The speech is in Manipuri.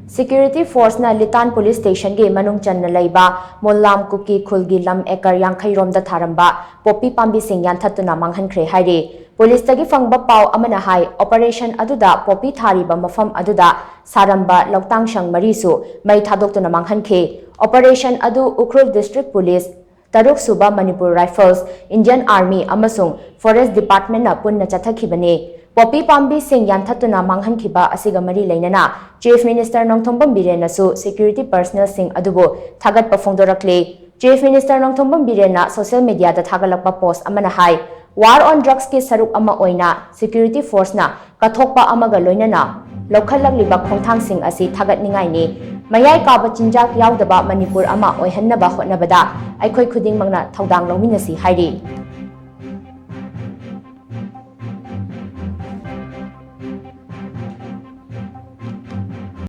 Security Force na LITAN Police Station gi manung channa LEIBA Mullam Kuki Khul gi Lam Acre Rom Da Tharamba Pambi Shing Yanthattuna Manghankhre HAIRI Police tagi fangba pau amana hai Operation aduda popi thariba mafam aduda saramba loktang shang marisu mai thadoktuna manghankhe Operation adu Ukhrul District Police Taruk Suba Manipur Rifles Indian Army amasung Forest Department na punna chathakibane Pambi Shing Yanthattuna Manghankhiba asiga mari leinana Chief Minister Nongthombam Birena su security personnel sing adubo thagat pafongdorakle Chief Minister Nongthombam Birena social media da thagalakpa post amana hai War on drugs ki saruk ama oina security force na kathokpa amaga loinana lokhalak libak khongthang sing asi thagat ningai ni mayai kaba chinjak yaudaba Manipur ama oihannaba hotnabada aikhoi khuding mangna thodang lominasi hairi